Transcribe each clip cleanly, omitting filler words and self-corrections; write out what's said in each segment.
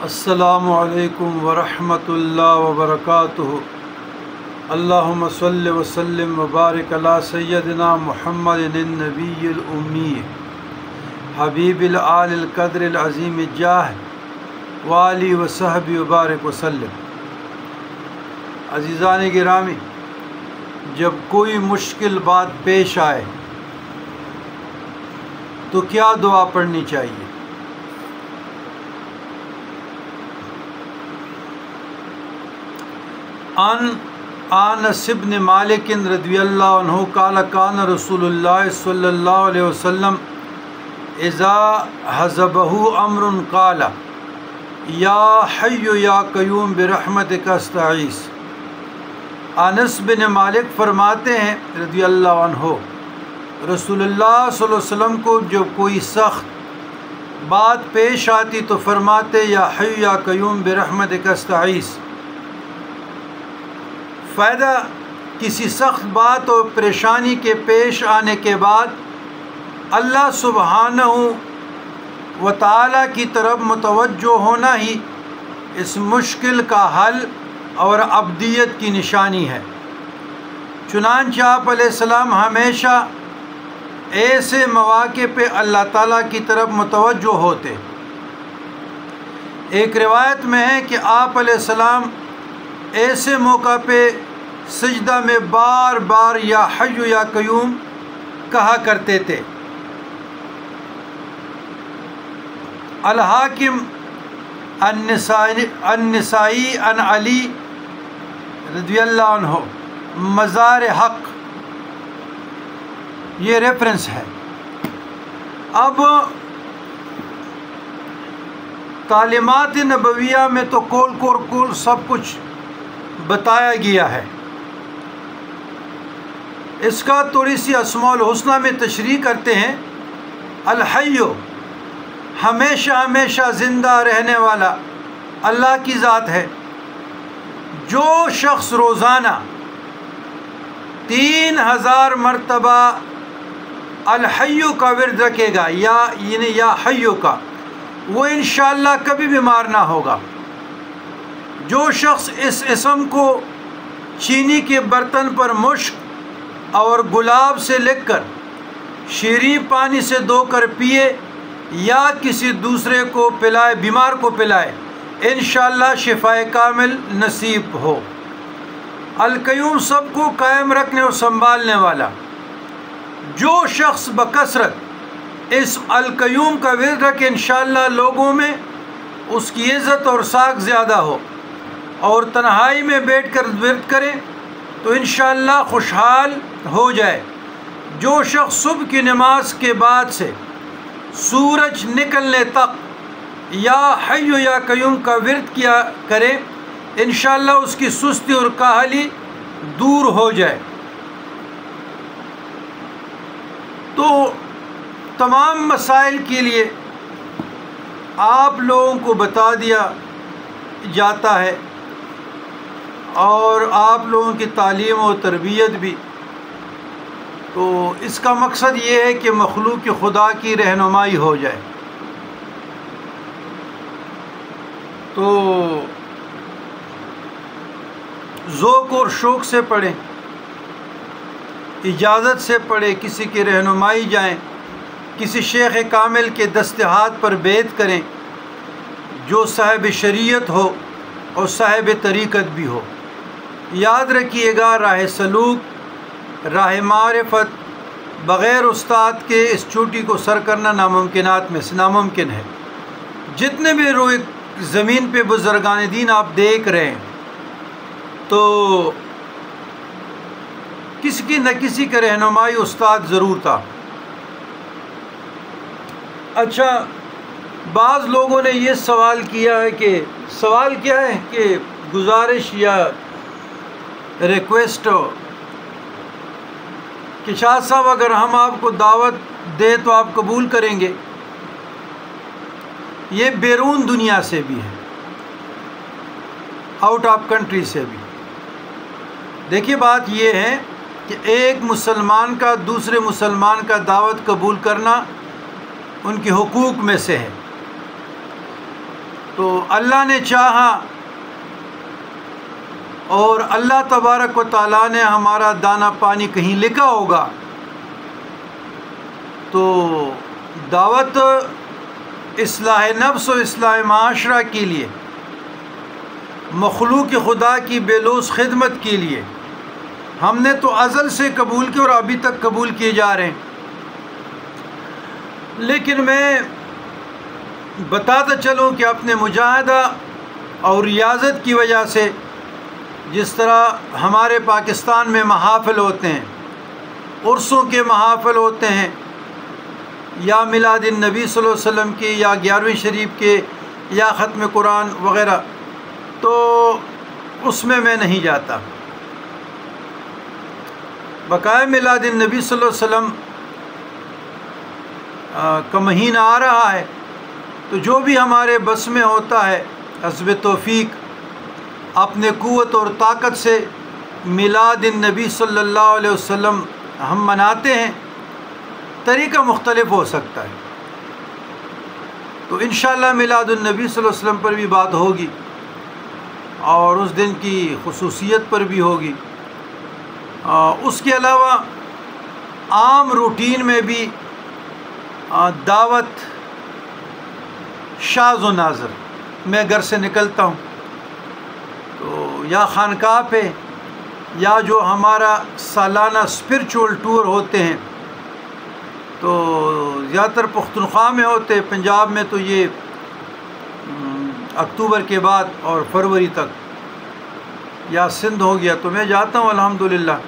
السلام علیکم ورحمۃ اللہ وبرکاتہ۔ اللہم صلی وسلم وبارک علی سیدنا محمد النبی الامی حبیب الآل القدر العظیم الجاہ وآلہ وصحبہ وبارک وسلم۔ عزیزان گرامی، جب کوئی مشکل بات پیش آئے تو کیا دعا پڑھنی چاہیے؟ انس بن مالک رضی اللہ عنہ قال کان رسول اللہ صلی اللہ علیہ وسلم اذا حزبہ امر قال یا حی یا قیوم برحمتک استغیث۔ انس بن مالک فرماتے ہیں رضی اللہ عنہ، رسول اللہ صلی اللہ علیہ وسلم کو جب کوئی سخت بات پیش آتی تو فرماتے یا حی یا قیوم برحمتک استغیث۔ فائدہ کسی سخت بات اور پریشانی کے پیش آنے کے بعد اللہ سبحانہ و تعالیٰ کی طرف متوجہ ہونا ہی اس مشکل کا حل اور عبدیت کی نشانی ہے۔ چنانچہ آپ علیہ السلام ہمیشہ ایسے مواقع پہ اللہ تعالیٰ کی طرف متوجہ ہوتے۔ ایک روایت میں ہے کہ آپ علیہ السلام ایسے موقع پہ سجدہ میں بار بار یا حی یا قیوم کہا کرتے تھے۔ الحاکم النسائی عن علی رضی اللہ عنہ مزار حق، یہ ریفرنس ہے۔ اب تعلیمات نبویہ میں تو کول سب کچھ بتایا گیا ہے۔ اس کا تھوڑی سی اسماء الحسنہ میں تشریح کرتے ہیں۔ الحی، ہمیشہ ہمیشہ زندہ رہنے والا اللہ کی ذات ہے۔ جو شخص روزانہ 3000 مرتبہ الحی کا ورد رکھے گا یا حی کا، وہ انشاءاللہ کبھی بیمار نہ ہوگا۔ جو شخص اس اسم کو چینی کے برتن پر مشک اور گلاب سے لکھ کر شیریں پانی سے دھو کر پیے یا کسی دوسرے کو پلائے، بیمار کو پلائے، انشاءاللہ شفائے کامل نصیب ہو۔ القیوم سب کو قائم رکھنے اور سنبھالنے والا۔ جو شخص بکثرت اس القیوم کا ورد رکھے انشاءاللہ لوگوں میں اس کی عزت اور ساکھ زیادہ ہو، اور تنہائی میں بیٹھ کر ورد کرے تو انشاءاللہ خوشحال ہو جائے۔ جو شخص صبح کی نماز کے بعد سے سورج نکلنے تک یا حی یا قیوم کا ورد کیا کرے انشاءاللہ اس کی سستی اور کاہلی دور ہو جائے۔ تو تمام مسائل کے لیے آپ لوگوں کو بتا دیا جاتا ہے، اور آپ لوگوں کی تعلیم و تربیت بھی۔ تو اس کا مقصد یہ ہے کہ مخلوق خدا کی رہنمائی ہو جائے۔ تو ذوق اور شوق سے پڑھیں، اجازت سے پڑھیں، کسی کی رہنمائی جائیں، کسی شیخ کامل کے دست ہاتھ پر بیعت کریں جو صاحب شریعت ہو اور صاحب طریقت بھی ہو۔ یاد رکھیے گا، راہ سلوک، راہ معرفت بغیر استاد کے اس چوٹی کو سر کرنا ناممکنات میں سے ناممکن ہے۔ جتنے بھی روئے زمین پہ بزرگان دین آپ دیکھ رہے ہیں تو کسی کی نہ کسی کا رہنمائی استاد ضرور تھا۔ اچھا، بعض لوگوں نے یہ سوال کیا ہے کہ سوال کیا ہے کہ گزارش یا ریکویسٹ کہ شاہ صاحب اگر ہم آپ کو دعوت دیں تو آپ قبول کریں گے؟ یہ بیرون دنیا سے بھی ہے، آؤٹ آف کنٹری سے بھی۔ دیکھیے، بات یہ ہے کہ ایک مسلمان کا دوسرے مسلمان کا دعوت قبول کرنا ان کے حقوق میں سے ہے۔ تو اللہ نے چاہا اور اللہ تبارک و تعالیٰ نے ہمارا دانہ پانی کہیں لکھا ہوگا تو دعوت اصلاح نفس و اصلاح معاشرہ کے لیے، مخلوق خدا کی بے لوث خدمت کے لیے ہم نے تو ازل سے قبول کیا اور ابھی تک قبول کیے جا رہے ہیں۔ لیکن میں بتاتا چلوں کہ اپنے مجاہدہ اور ریاضت کی وجہ سے جس طرح ہمارے پاکستان میں محافل ہوتے ہیں، عرسوں کے محافل ہوتے ہیں، یا میلاد النبی صلی اللہ علیہ وسلم کے، یا 11ویں شریف کے، یا ختم قرآن وغیرہ، تو اس میں نہیں جاتا۔ بقائے میلاد النبی صلی اللہ علیہ وسلم کا مہینہ آ رہا ہے، تو جو بھی ہمارے بس میں ہوتا ہے حسب توفیق اپنے قوت اور طاقت سے میلاد النبی صلی اللہ علیہ وسلم ہم مناتے ہیں۔ طریقہ مختلف ہو سکتا ہے، تو انشاءاللہ میلاد النبی صلی اللہ علیہ وسلم پر بھی بات ہوگی اور اس دن کی خصوصیت پر بھی ہوگی۔ اس کے علاوہ عام روٹین میں بھی دعوت شاذ و نادر، میں گھر سے نکلتا ہوں تو یا خانقاہ پہ، یا جو ہمارا سالانہ اسپرچول ٹور ہوتے ہیں تو زیادہ تر پختونخوا میں ہوتے، پنجاب میں تو یہ اکتوبر کے بعد اور فروری تک، یا سندھ ہو گیا تو میں جاتا ہوں الحمدللہ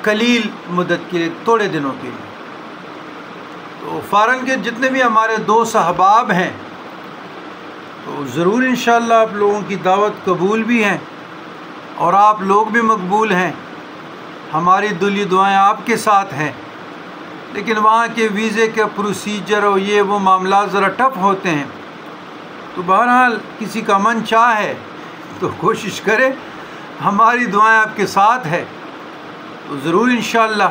قلیل مدت کے لیے، تھوڑے دنوں کے لیے۔ تو فارن کے جتنے بھی ہمارے دوست احباب ہیں تو ضرور انشاءاللہ آپ لوگوں کی دعوت قبول بھی ہیں اور آپ لوگ بھی مقبول ہیں، ہماری دلی دعائیں آپ کے ساتھ ہیں۔ لیکن وہاں کے ویزے کے پروسیجر اور یہ وہ معاملات ذرا ٹف ہوتے ہیں، تو بہرحال کسی کا من چاہے تو کوشش کرے، ہماری دعائیں آپ کے ساتھ ہے تو ضرور انشاءاللہ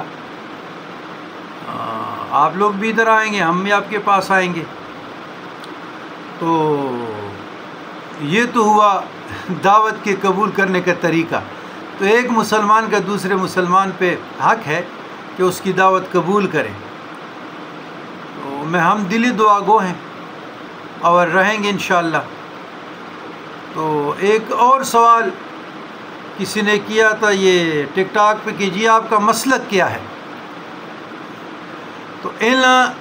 آپ لوگ بھی ادھر آئیں گے، ہم بھی آپ کے پاس آئیں گے۔ تو یہ تو ہوا دعوت کے قبول کرنے کا طریقہ۔ تو ایک مسلمان کا دوسرے مسلمان پہ حق ہے کہ اس کی دعوت قبول کریں، تو ہم دلی دعا گو ہیں اور رہیں گے انشاءاللہ۔ تو ایک اور سوال کسی نے کیا تھا یہ ٹک ٹاک پہ کہ جی آپ کا مسلک کیا ہے، تو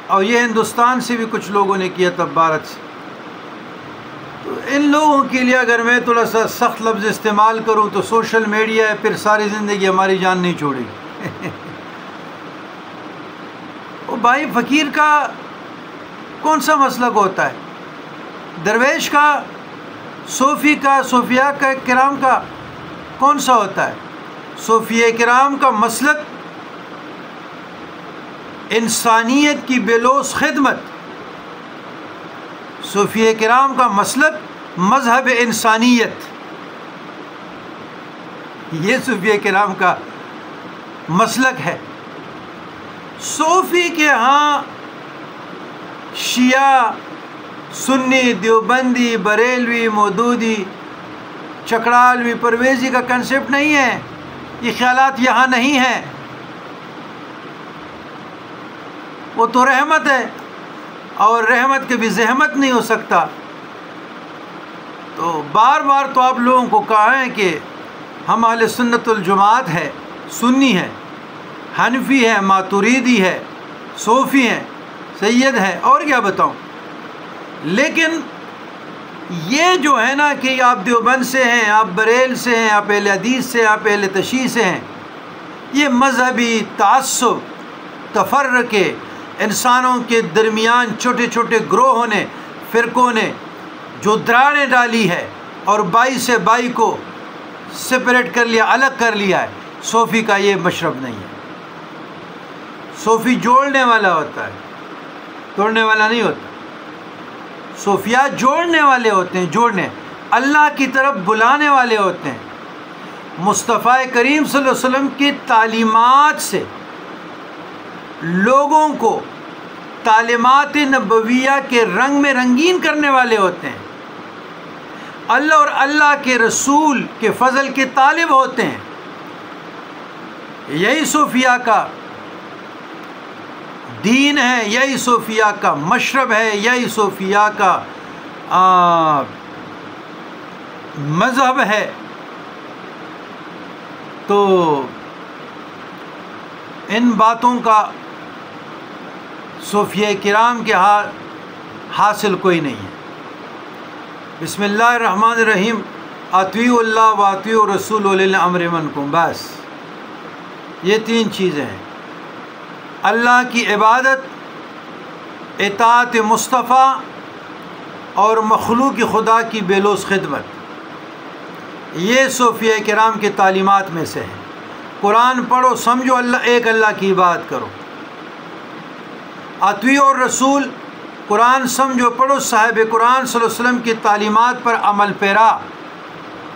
اور یہ ہندوستان سے بھی کچھ لوگوں نے کیا تھا، بھارت سے۔ تو ان لوگوں کے لیے اگر میں تھوڑا سا سخت لفظ استعمال کروں تو سوشل میڈیا ہے، پھر ساری زندگی ہماری جان نہیں چھوڑے گی۔ وہ بھائی فقیر کا کون سا مسلک ہوتا ہے؟ درویش کا، صوفی کا، صوفیاء کا، کرام کا کون سا ہوتا ہے؟ صوفیہ کرام کا مسلک انسانیت کی بے لوث خدمت، صوفیہ کرام کا مسلک مذہب انسانیت، یہ صوفیہ کرام کا مسلک ہے۔ صوفی کے ہاں شیعہ، سنی، دیوبندی، بریلوی، مودودی، چکڑالوی، پرویزی کا کنسیپٹ نہیں ہے، یہ خیالات یہاں نہیں ہیں۔ وہ تو رحمت ہے اور رحمت کے بھی زحمت نہیں ہو سکتا۔ تو بار بار تو آپ لوگوں کو کہا ہے کہ ہم اہل سنت الجماعت ہے، سنی ہے، حنفی ہے، ماتریدی ہے، صوفی ہیں، سید ہے، اور کیا بتاؤں۔ لیکن یہ جو ہے نا کہ آپ دیوبند سے ہیں، آپ بریل سے ہیں، آپ اہل حدیث سے ہیں، آپ اہل تشیع سے ہیں، یہ مذہبی تعصب، تفرقے، انسانوں کے درمیان چھوٹے چھوٹے گروہوں نے، فرقوں نے جو دراڑیں ڈالی ہے اور بائی سے بائی کو سپریٹ کر لیا، الگ کر لیا ہے، صوفی کا یہ مشرب نہیں ہے۔ صوفی جوڑنے والا ہوتا ہے، توڑنے والا نہیں ہوتا۔ صوفیاء جوڑنے والے ہوتے ہیں، جوڑنے، اللہ کی طرف بلانے والے ہوتے ہیں۔ مصطفیٰ کریم صلی اللہ علیہ وسلم کی تعلیمات سے لوگوں کو تعلیمات نبویہ کے رنگ میں رنگین کرنے والے ہوتے ہیں۔ اللہ اور اللہ کے رسول کے فضل کے طالب ہوتے ہیں۔ یہی صوفیہ کا دین ہے، یہی صوفیہ کا مشرب ہے، یہی صوفیہ کا مذہب ہے۔ تو ان باتوں کا صوفیہ کرام کے حاصل کوئی نہیں ہے۔ بسم اللہ الرحمن الرحیم، اطیعوا اللہ و اطیعوا الرسول واولی الامر منکم، بس یہ 3 چیزیں ہیں: اللہ کی عبادت، اطاعت مصطفیٰ، اور مخلوق خدا کی بے لوث خدمت۔ یہ صوفیہ کرام کی تعلیمات میں سے ہے۔ قرآن پڑھو، سمجھو ایک اللہ کی عبادت کرو۔ اطیعوا الرسول، قرآن سمجھو پڑھو، صاحب قرآن صلی اللہ علیہ وسلم کی تعلیمات پر عمل پیرا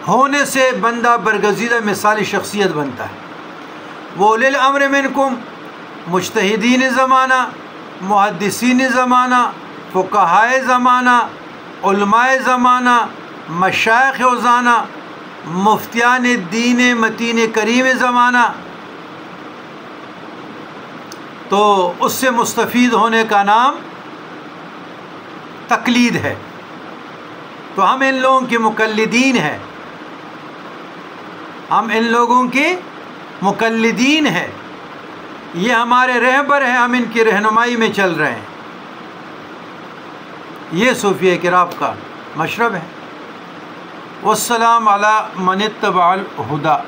ہونے سے بندہ برگزیدہ مثالی شخصیت بنتا ہے۔ وَأُولِي الْأَمْرِ مِنْكُمْ، مجتہدین زمانہ، محدثین زمانہ، فقہائے زمانہ، علماء زمانہ، مشائخ زمانہ، مفتیان دین متین کریم زمانہ، تو اس سے مستفید ہونے کا نام تقلید ہے۔ تو ہم ان لوگوں کے مقلدین ہیں، ہم ان لوگوں کے مقلدین ہیں، یہ ہمارے رہبر ہیں، ہم ان کی رہنمائی میں چل رہے ہیں۔ یہ صوفیہ کرام کا مشرب ہے۔ والسلام علی من اتبع الہدی۔